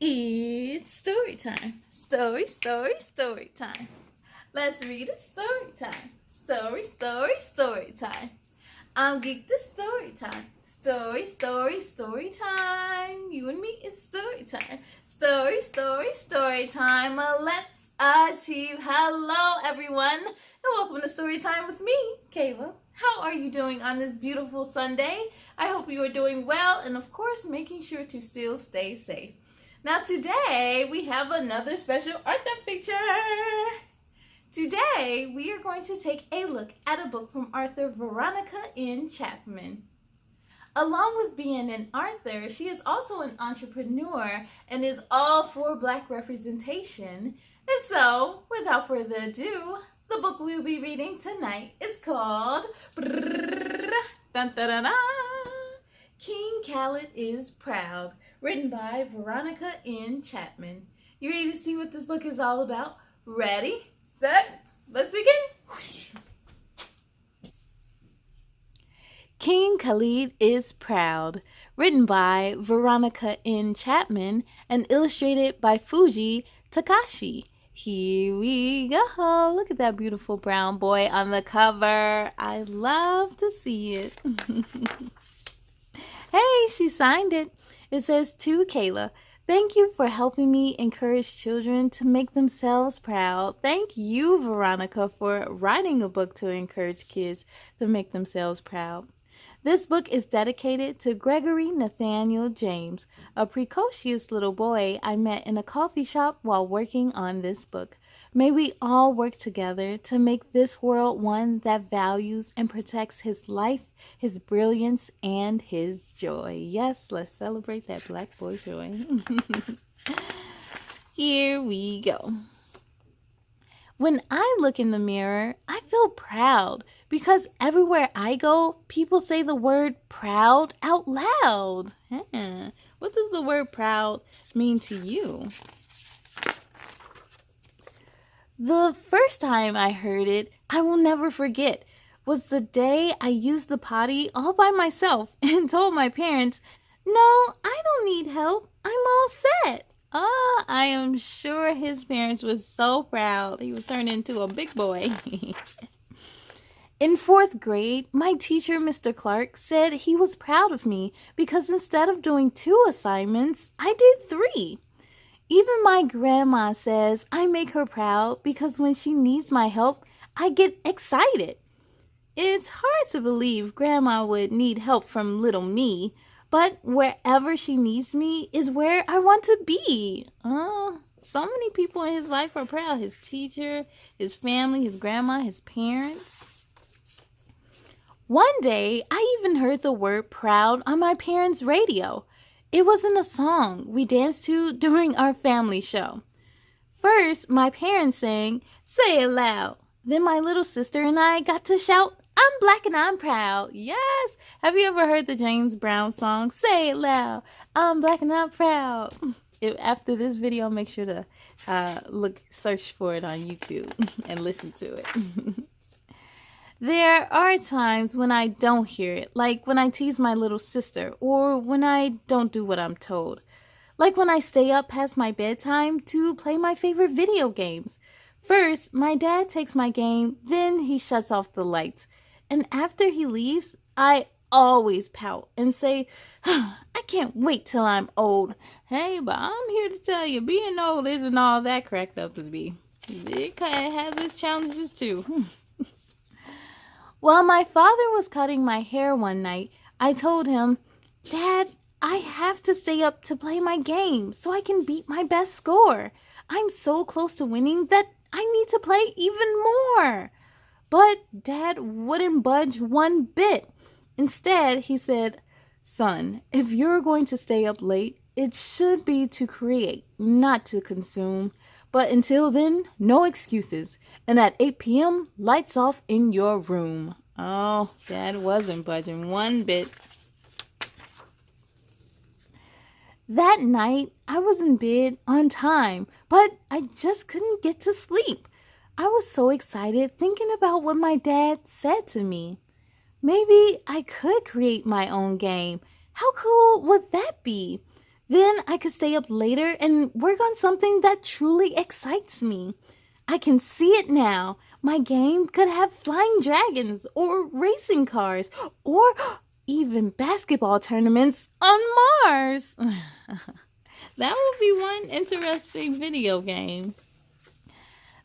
It's story time. Story time. Let's read a story time. Story time. I'm geeked to story time. Story time. You and me, it's story time. Story time. Let's achieve. Hello, everyone, and welcome to story time with me, Kayla. How are you doing on this beautiful Sunday? I hope you are doing well, and of course, making sure to still stay safe. Now, today we have another special author feature. Today, we are going to take a look at a book from author Veronica N. Chapman. Along with being an author, she is also an entrepreneur and is all for Black representation. And so, without further ado, the book we'll be reading tonight is called King Khalid is Proud, written by Veronica N. Chapman. You ready to see what this book is all about? Ready, set, let's begin. King Khalid is Proud, written by Veronica N. Chapman and illustrated by Fuuji Takashi. Here we go. Look at that beautiful brown boy on the cover. I love to see it. Hey, she signed it. It says, "To Kayla, thank you for helping me encourage children to make themselves proud." Thank you, Veronica, for writing a book to encourage kids to make themselves proud. This book is dedicated to Gregory Nathaniel James, a precocious little boy I met in a coffee shop while working on this book. May we all work together to make this world one that values and protects his life, his brilliance, and his joy. Yes, let's celebrate that Black boy joy. Here we go. When I look in the mirror, I feel proud because everywhere I go, people say the word proud out loud. What does the word proud mean to you? The first time I heard it, I will never forget, was the day I used the potty all by myself and told my parents, "No, I don't need help. I'm all set." Oh, I am sure his parents were so proud. He was turned into a big boy. In 4th grade, my teacher, Mr. Clark, said he was proud of me because instead of doing 2 assignments, I did 3. Even my grandma says I make her proud because when she needs my help, I get excited. It's hard to believe Grandma would need help from little me, but wherever she needs me is where I want to be. Oh, so many people in his life are proud. His teacher, his family, his grandma, his parents. One day, I even heard the word proud on my parents' radio. It wasn't a song we danced to during our family show. First, my parents sang, "Say it loud." Then my little sister and I got to shout, "I'm Black and I'm proud." Yes. Have you ever heard the James Brown song, "Say it loud, I'm Black and I'm proud"? After this video, make sure to search for it on YouTube and listen to it. There are times when I don't hear it, like when I tease my little sister or when I don't do what I'm told. Like when I stay up past my bedtime to play my favorite video games. First, my dad takes my game, then he shuts off the lights. And after he leaves, I always pout and say, "I can't wait till I'm old." Hey, but I'm here to tell you, being old isn't all that cracked up to be. It has its challenges too. While my father was cutting my hair one night, I told him, "Dad, I have to stay up to play my game so I can beat my best score. I'm so close to winning that I need to play even more." But Dad wouldn't budge one bit. Instead, he said, "Son, if you're going to stay up late, it should be to create, not to consume. But until then, no excuses. And at 8 p.m., lights off in your room." Oh, Dad wasn't budging one bit. That night, I was in bed on time, but I just couldn't get to sleep. I was so excited thinking about what my dad said to me. Maybe I could create my own game. How cool would that be? Then I could stay up later and work on something that truly excites me. I can see it now. My game could have flying dragons or racing cars or even basketball tournaments on Mars. That would be one interesting video game.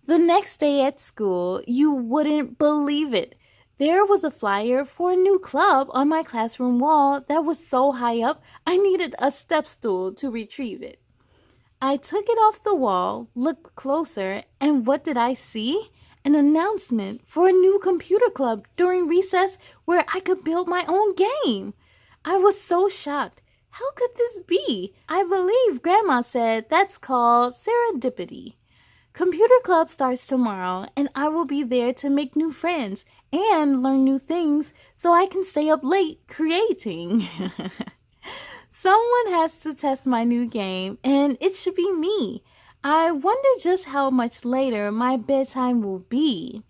The next day at school, you wouldn't believe it. There was a flyer for a new club on my classroom wall that was so high up, I needed a step stool to retrieve it. I took it off the wall, looked closer, and what did I see? An announcement for a new computer club during recess where I could build my own game. I was so shocked. How could this be? I believe Grandma said that's called serendipity. Computer club starts tomorrow, and I will be there to make new friends and learn new things so I can stay up late creating. Someone has to test my new game, and it should be me. I wonder just how much later my bedtime will be.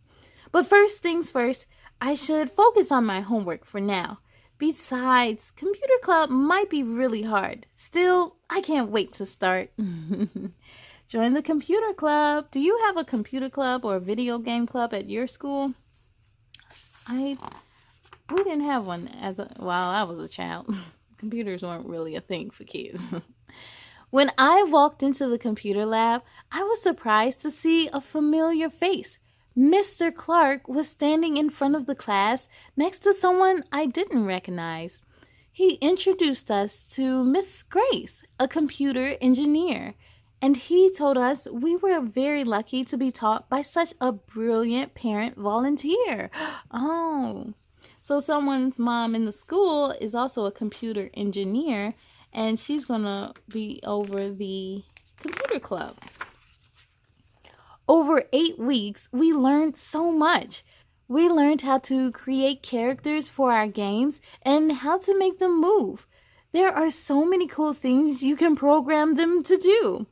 But first things first, I should focus on my homework for now. Besides, computer club might be really hard. Still, I can't wait to start. Join the computer club. Do you have a computer club or a video game club at your school? We didn't have one while I was a child. Computers weren't really a thing for kids. When I walked into the computer lab, I was surprised to see a familiar face. Mr. Clark was standing in front of the class next to someone I didn't recognize. He introduced us to Miss Grace, a computer engineer, and he told us we were very lucky to be taught by such a brilliant parent volunteer. Oh, so someone's mom in the school is also a computer engineer, and she's going to be over the computer club. Over 8 weeks, we learned so much. We learned how to create characters for our games and how to make them move. There are so many cool things you can program them to do.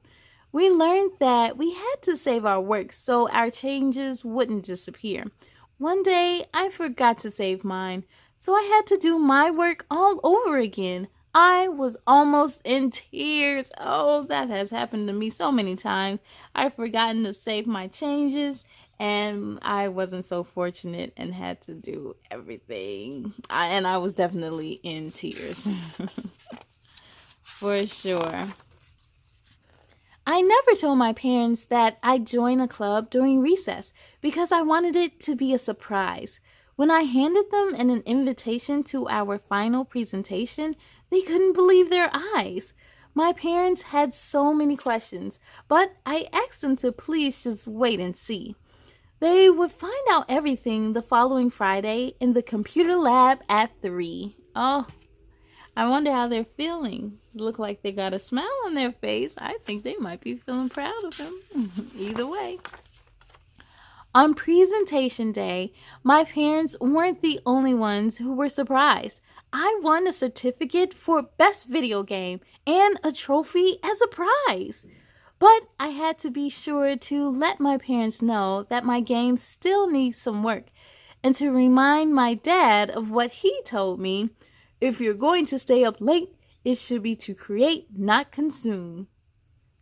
We learned that we had to save our work so our changes wouldn't disappear. One day, I forgot to save mine, so I had to do my work all over again. I was almost in tears. Oh, that has happened to me so many times. I've forgotten to save my changes, and I wasn't so fortunate and had to do everything. And I was definitely in tears. For sure. I never told my parents that I'd join a club during recess because I wanted it to be a surprise. When I handed them an invitation to our final presentation, they couldn't believe their eyes. My parents had so many questions, but I asked them to please just wait and see. They would find out everything the following Friday in the computer lab at 3. Oh, I wonder how they're feeling. Look like they got a smile on their face. I think they might be feeling proud of him. Either way. On presentation day, my parents weren't the only ones who were surprised. I won a certificate for Best Video Game and a trophy as a prize. But I had to be sure to let my parents know that my game still needs some work and to remind my dad of what he told me. If you're going to stay up late, it should be to create, not consume.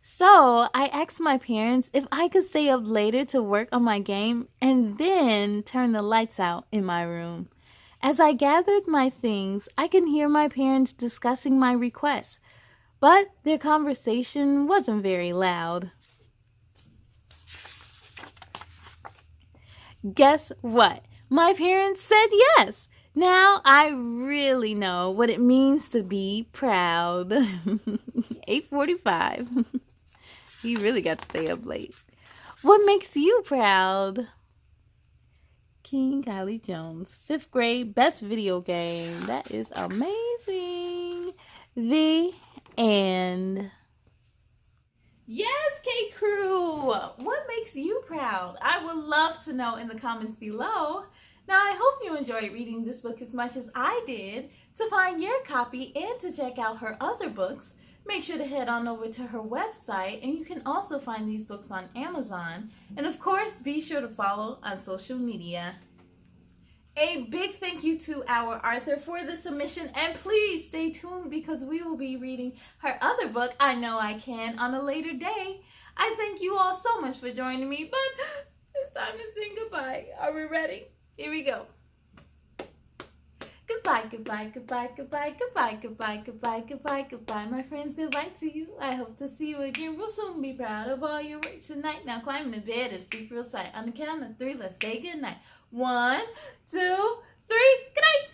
So I asked my parents if I could stay up later to work on my game and then turn the lights out in my room. As I gathered my things, I can hear my parents discussing my request, but their conversation wasn't very loud. Guess what? My parents said yes. Now I really know what it means to be proud. 8:45. You really got to stay up late. What makes you proud? King Khalid Jones, 5th grade, best video game. That is amazing. The end. Yes, K Crew. What makes you proud? I would love to know in the comments below. Now, I hope you enjoyed reading this book as much as I did. To find your copy and to check out her other books, make sure to head on over to her website, and you can also find these books on Amazon. And of course, be sure to follow on social media. A big thank you to our Arthur for the submission, and please stay tuned because we will be reading her other book, I Know I Can, on a later day. I thank you all so much for joining me, but it's time to sing goodbye. Are we ready? Here we go. Goodbye, goodbye, goodbye, goodbye, goodbye, goodbye, goodbye, goodbye, goodbye. My friends, goodbye to you. I hope to see you again. We'll soon be proud of all your work tonight. Now climb into bed and sleep real sight. On the count of 3, let's say goodnight. 1, 2, 3, good night.